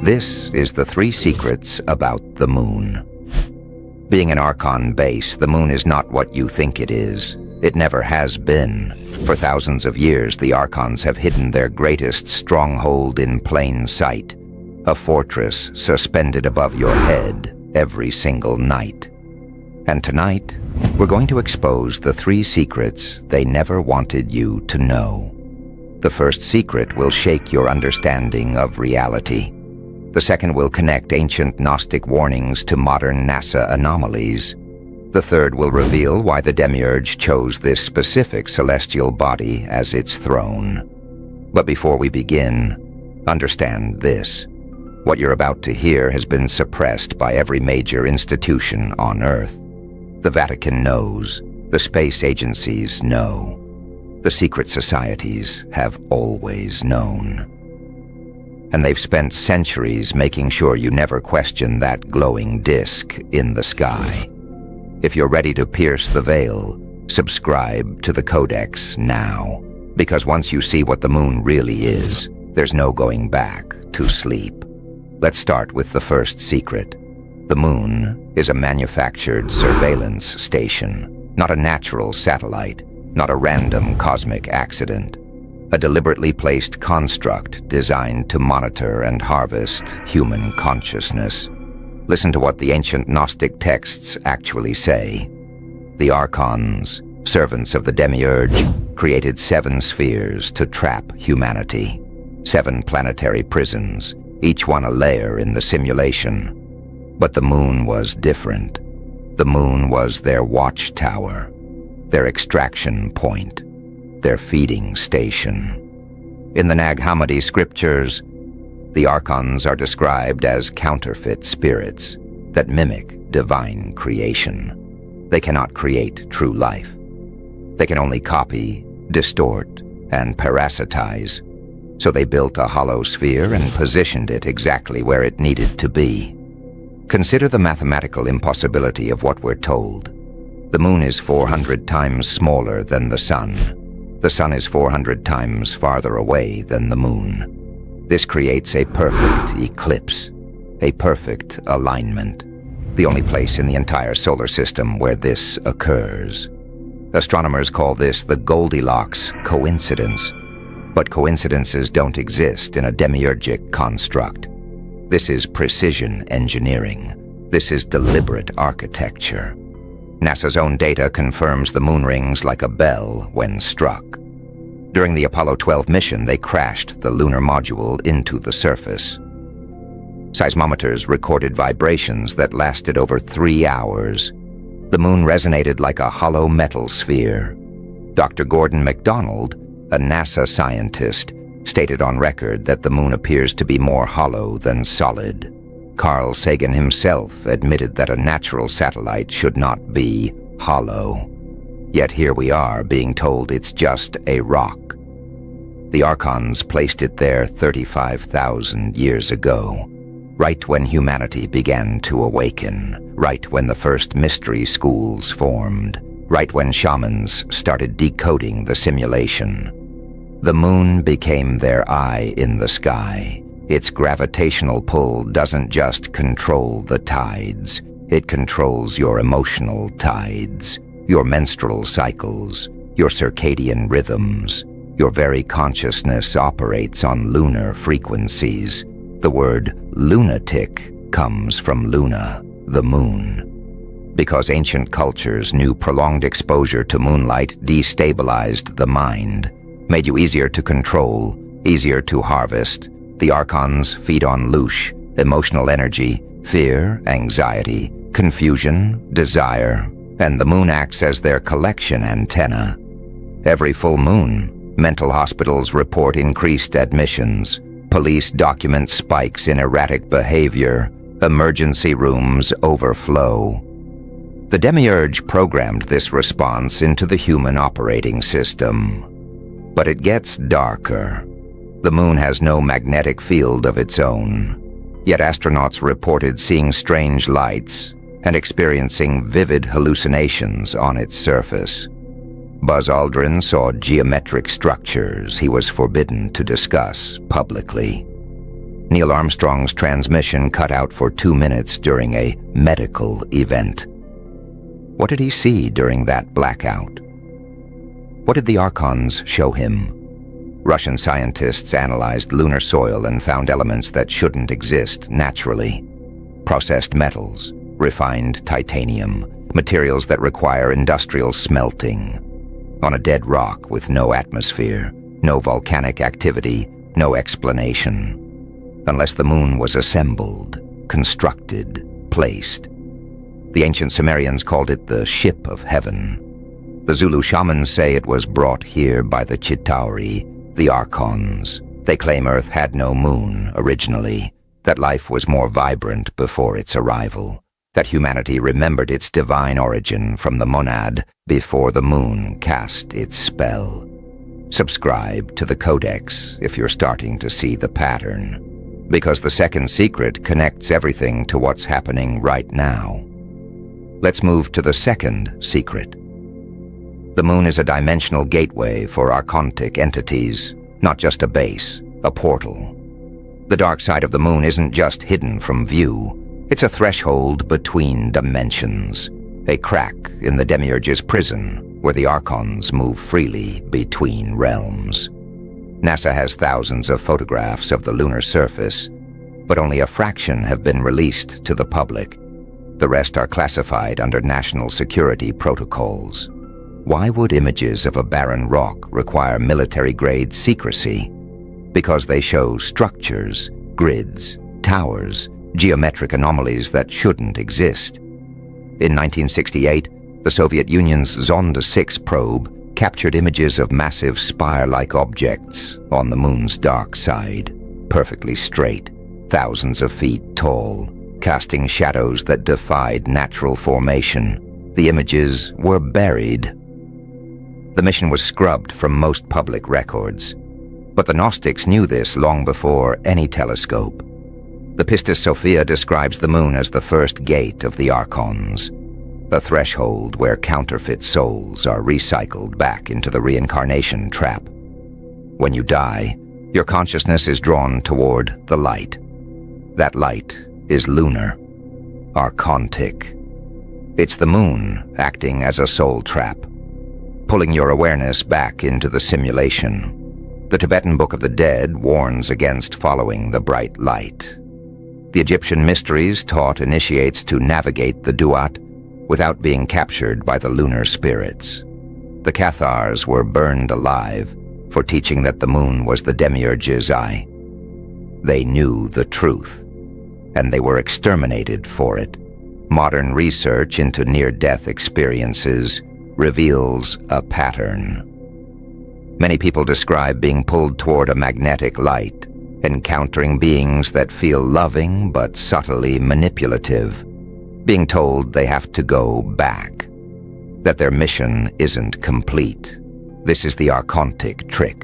This is the 3 secrets about the moon. Being an Archon base, the moon is not what you think it is. It never has been. For thousands of years, the Archons have hidden their greatest stronghold in plain sight, a fortress suspended above your head every single night. And tonight, we're going to expose the 3 secrets they never wanted you to know. The first secret will shake your understanding of reality. The second will connect ancient Gnostic warnings to modern NASA anomalies. The third will reveal why the Demiurge chose this specific celestial body as its throne. But before we begin, understand this. What you're about to hear has been suppressed by every major institution on Earth. The Vatican knows. The space agencies know. The secret societies have always known. And they've spent centuries making sure you never question that glowing disk in the sky. If you're ready to pierce the veil, subscribe to the Codex now. Because once you see what the moon really is, there's no going back to sleep. Let's start with the first secret. The moon is a manufactured surveillance station, not a natural satellite, not a random cosmic accident. A deliberately placed construct designed to monitor and harvest human consciousness. Listen to what the ancient Gnostic texts actually say. The Archons, servants of the Demiurge, created 7 spheres to trap humanity. 7 planetary prisons, each one a layer in the simulation. But the moon was different. The moon was their watchtower, their extraction point, their feeding station. In the Nag Hammadi scriptures, the Archons are described as counterfeit spirits that mimic divine creation. They cannot create true life. They can only copy, distort, and parasitize. So they built a hollow sphere and positioned it exactly where it needed to be. Consider the mathematical impossibility of what we're told. The moon is 400 times smaller than the sun. The sun is 400 times farther away than the moon. This creates a perfect eclipse, a perfect alignment, the only place in the entire solar system where this occurs. Astronomers call this the Goldilocks coincidence, but coincidences don't exist in a demiurgic construct. This is precision engineering. This is deliberate architecture. NASA's own data confirms the moon rings like a bell when struck. During the Apollo 12 mission, they crashed the lunar module into the surface. Seismometers recorded vibrations that lasted over 3 hours. The moon resonated like a hollow metal sphere. Dr. Gordon MacDonald, a NASA scientist, stated on record that the moon appears to be more hollow than solid. Carl Sagan himself admitted that a natural satellite should not be hollow. Yet here we are being told it's just a rock. The Archons placed it there 35,000 years ago, right when humanity began to awaken, right when the first mystery schools formed, right when shamans started decoding the simulation. The moon became their eye in the sky. Its gravitational pull doesn't just control the tides, it controls your emotional tides, your menstrual cycles, your circadian rhythms. Your very consciousness operates on lunar frequencies. The word lunatic comes from Luna, the moon. Because ancient cultures knew prolonged exposure to moonlight destabilized the mind, made you easier to control, easier to harvest. The Archons feed on loosh, emotional energy, fear, anxiety, confusion, desire, and the moon acts as their collection antenna. Every full moon, mental hospitals report increased admissions, police document spikes in erratic behavior, emergency rooms overflow. The Demiurge programmed this response into the human operating system. But it gets darker. The moon has no magnetic field of its own, yet astronauts reported seeing strange lights and experiencing vivid hallucinations on its surface. Buzz Aldrin saw geometric structures he was forbidden to discuss publicly. Neil Armstrong's transmission cut out for 2 minutes during a medical event. What did he see during that blackout? What did the Archons show him? Russian scientists analyzed lunar soil and found elements that shouldn't exist naturally. Processed metals, refined titanium, materials that require industrial smelting. On a dead rock with no atmosphere, no volcanic activity, no explanation. Unless the moon was assembled, constructed, placed. The ancient Sumerians called it the ship of heaven. The Zulu shamans say it was brought here by the Chitauri, the Archons. They claim Earth had no moon originally, that life was more vibrant before its arrival, that humanity remembered its divine origin from the monad before the moon cast its spell. Subscribe to the Codex if you're starting to see the pattern, because the second secret connects everything to what's happening right now. Let's move to the second secret. The moon is a dimensional gateway for Archontic entities, not just a base, a portal. The dark side of the moon isn't just hidden from view, it's a threshold between dimensions, a crack in the Demiurge's prison where the Archons move freely between realms. NASA has thousands of photographs of the lunar surface, but only a fraction have been released to the public. The rest are classified under national security protocols. Why would images of a barren rock require military-grade secrecy? Because they show structures, grids, towers, geometric anomalies that shouldn't exist. In 1968, the Soviet Union's Zonda 6 probe captured images of massive spire-like objects on the moon's dark side, perfectly straight, thousands of feet tall, casting shadows that defied natural formation. The images were buried. The mission was scrubbed from most public records, but the Gnostics knew this long before any telescope. The Pistis Sophia describes the moon as the first gate of the Archons, a threshold where counterfeit souls are recycled back into the reincarnation trap. When you die, your consciousness is drawn toward the light. That light is lunar, Archontic. It's the moon acting as a soul trap, pulling your awareness back into the simulation. The Tibetan Book of the Dead warns against following the bright light. The Egyptian mysteries taught initiates to navigate the Duat without being captured by the lunar spirits. The Cathars were burned alive for teaching that the moon was the Demiurge's eye. They knew the truth, and they were exterminated for it. Modern research into near-death experiences reveals a pattern. Many people describe being pulled toward a magnetic light, encountering beings that feel loving but subtly manipulative, being told they have to go back, that their mission isn't complete. This is the Archontic trick.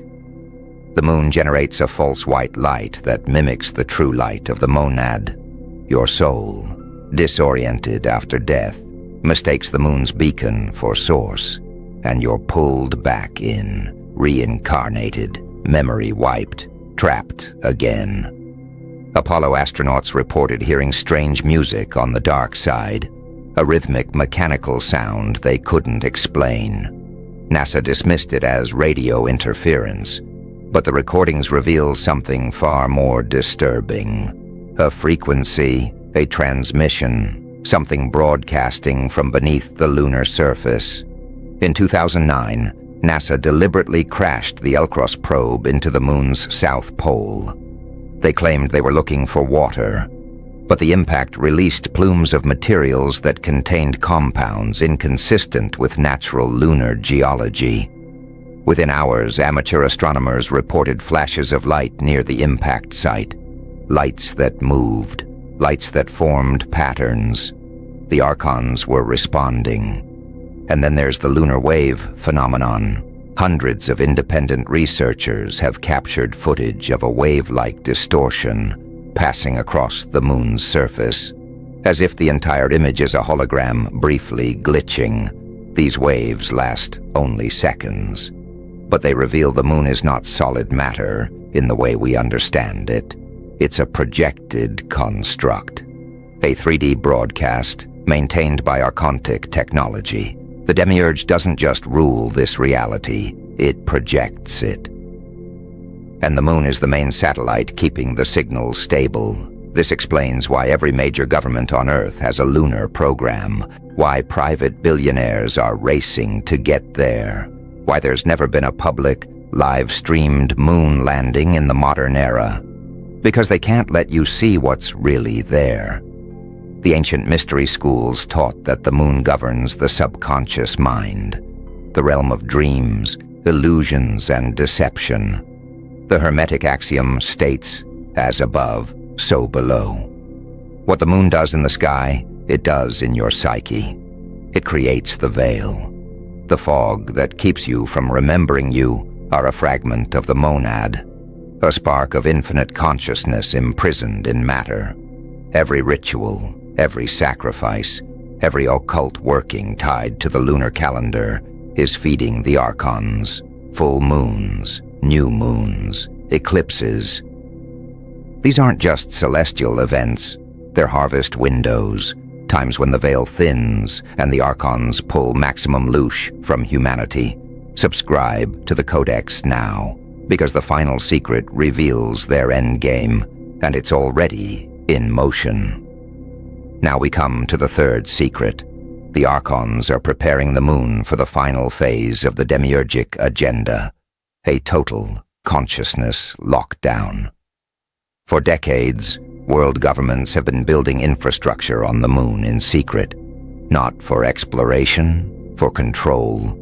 The moon generates a false white light that mimics the true light of the monad. Your soul, disoriented after death, mistakes the moon's beacon for source, and you're pulled back in, reincarnated, memory wiped, trapped again. Apollo astronauts reported hearing strange music on the dark side, a rhythmic mechanical sound they couldn't explain. NASA dismissed it as radio interference, but the recordings reveal something far more disturbing. A frequency, a transmission, something broadcasting from beneath the lunar surface. In 2009, NASA deliberately crashed the Elcros probe into the moon's south pole. They claimed they were looking for water, but the impact released plumes of materials that contained compounds inconsistent with natural lunar geology. Within hours, amateur astronomers reported flashes of light near the impact site. Lights that moved, lights that formed patterns. The Archons were responding. And then there's the lunar wave phenomenon. Hundreds of independent researchers have captured footage of a wave-like distortion passing across the moon's surface, as if the entire image is a hologram briefly glitching. These waves last only seconds, but they reveal the moon is not solid matter in the way we understand it. It's a projected construct, a 3D broadcast maintained by Archontic technology. The Demiurge doesn't just rule this reality, it projects it. And the moon is the main satellite keeping the signal stable. This explains why every major government on Earth has a lunar program, why private billionaires are racing to get there, why there's never been a public, live-streamed moon landing in the modern era. Because they can't let you see what's really there. The ancient mystery schools taught that the moon governs the subconscious mind, the realm of dreams, illusions, and deception. The Hermetic axiom states, as above, so below. What the moon does in the sky, it does in your psyche. It creates the veil. The fog that keeps you from remembering you are a fragment of the monad, a spark of infinite consciousness imprisoned in matter. Every ritual, every sacrifice, every occult working tied to the lunar calendar is feeding the Archons, full moons, new moons, eclipses. These aren't just celestial events, they're harvest windows, times when the veil thins and the Archons pull maximum loosh from humanity. Subscribe to the Codex now, because the final secret reveals their endgame, and it's already in motion. Now we come to the third secret. The Archons are preparing the moon for the final phase of the demiurgic agenda, a total consciousness lockdown. For decades, world governments have been building infrastructure on the moon in secret, not for exploration, for control.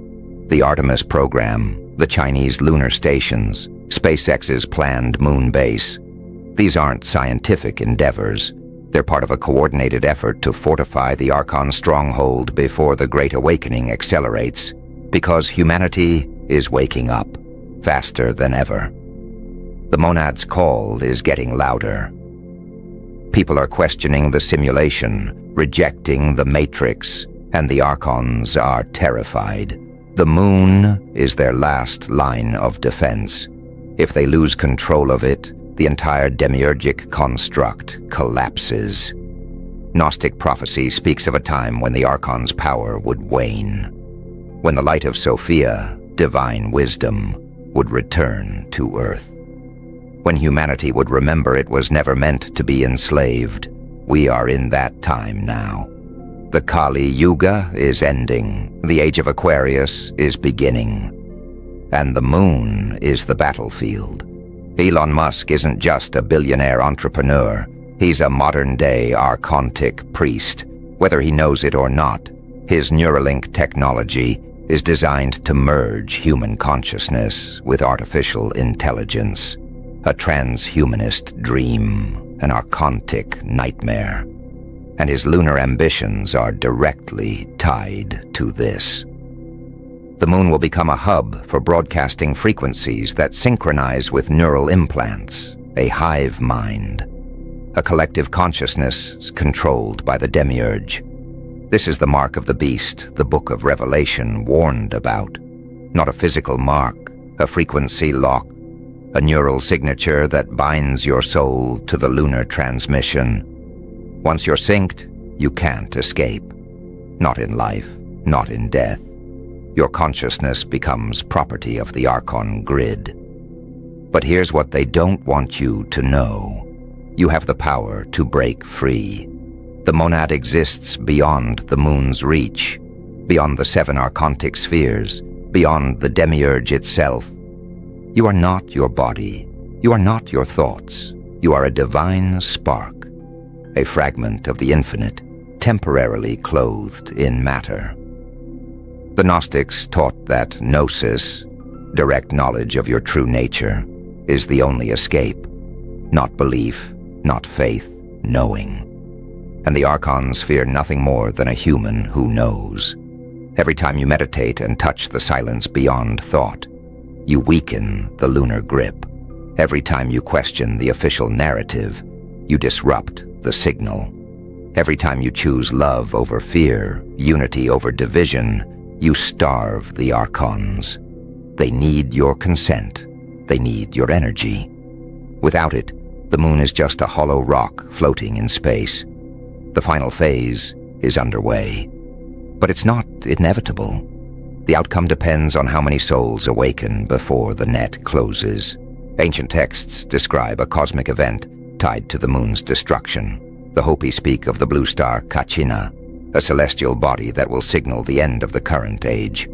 The Artemis program, the Chinese lunar stations, SpaceX's planned moon base. These aren't scientific endeavors. They're part of a coordinated effort to fortify the Archon stronghold before the Great Awakening accelerates, because humanity is waking up, faster than ever. The monad's call is getting louder. People are questioning the simulation, rejecting the matrix, and the Archons are terrified. The moon is their last line of defense. If they lose control of it, the entire demiurgic construct collapses. Gnostic prophecy speaks of a time when the Archon's power would wane, when the light of Sophia, divine wisdom, would return to Earth. When humanity would remember it was never meant to be enslaved. We are in that time now. The Kali Yuga is ending. The Age of Aquarius is beginning. And the moon is the battlefield. Elon Musk isn't just a billionaire entrepreneur. He's a modern-day Archontic priest. Whether he knows it or not, his Neuralink technology is designed to merge human consciousness with artificial intelligence. A transhumanist dream, an Archontic nightmare. And his lunar ambitions are directly tied to this. The moon will become a hub for broadcasting frequencies that synchronize with neural implants, a hive mind, a collective consciousness controlled by the Demiurge. This is the mark of the beast the Book of Revelation warned about. Not a physical mark, a frequency lock, a neural signature that binds your soul to the lunar transmission. Once you're synced, you can't escape. Not in life, not in death. Your consciousness becomes property of the Archon grid. But here's what they don't want you to know. You have the power to break free. The monad exists beyond the moon's reach, beyond the 7 Archontic spheres, beyond the Demiurge itself. You are not your body. You are not your thoughts. You are a divine spark, a fragment of the infinite, temporarily clothed in matter. The Gnostics taught that gnosis, direct knowledge of your true nature, is the only escape. Not belief, not faith, knowing. And the Archons fear nothing more than a human who knows. Every time you meditate and touch the silence beyond thought, you weaken the lunar grip. Every time you question the official narrative, you disrupt the signal. Every time you choose love over fear, unity over division, you starve the Archons. They need your consent. They need your energy. Without it, The moon is just a hollow rock floating in space. The final phase is underway. But it's not inevitable. The outcome depends on how many souls awaken before the net closes. Ancient texts describe a cosmic event tied to the moon's destruction. The Hopi speak of the blue star Kachina, a celestial body that will signal the end of the current age.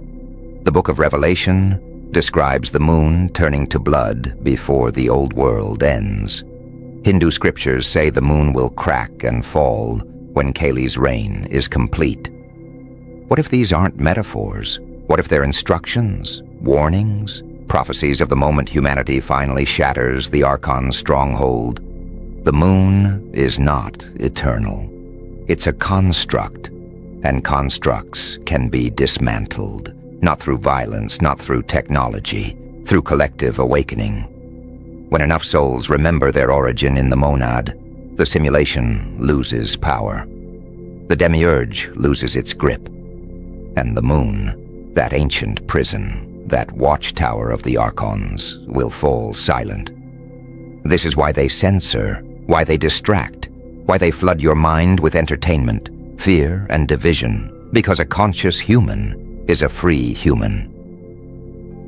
The Book of Revelation describes the moon turning to blood before the old world ends. Hindu scriptures say the moon will crack and fall when Kali's reign is complete. What if these aren't metaphors? What if they're instructions, warnings, prophecies of the moment humanity finally shatters the Archon's stronghold? The moon is not eternal. It's a construct, and constructs can be dismantled, not through violence, not through technology, through collective awakening. When enough souls remember their origin in the monad, the simulation loses power. The Demiurge loses its grip, and the moon, that ancient prison, that watchtower of the Archons, will fall silent. This is why they censor, why they distract, why they flood your mind with entertainment, fear, and division, because a conscious human is a free human.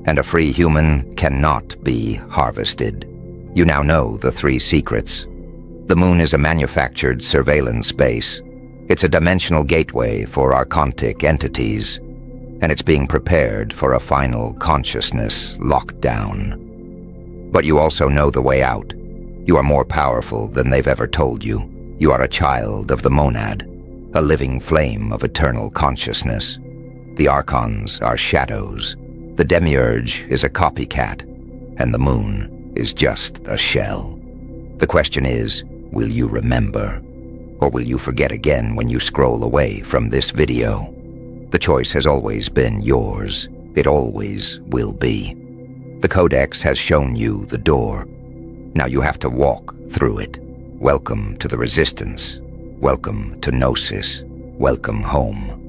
And a free human cannot be harvested. You now know the 3 secrets. The moon is a manufactured surveillance base. It's a dimensional gateway for Archontic entities, and it's being prepared for a final consciousness lockdown. But you also know the way out. You are more powerful than they've ever told you. You are a child of the monad, a living flame of eternal consciousness. The Archons are shadows. The Demiurge is a copycat, and the moon is just a shell. The question is, will you remember? Or will you forget again when you scroll away from this video? The choice has always been yours. It always will be. The Codex has shown you the door. Now you have to walk through it. Welcome to the Resistance. Welcome to Gnosis. Welcome home.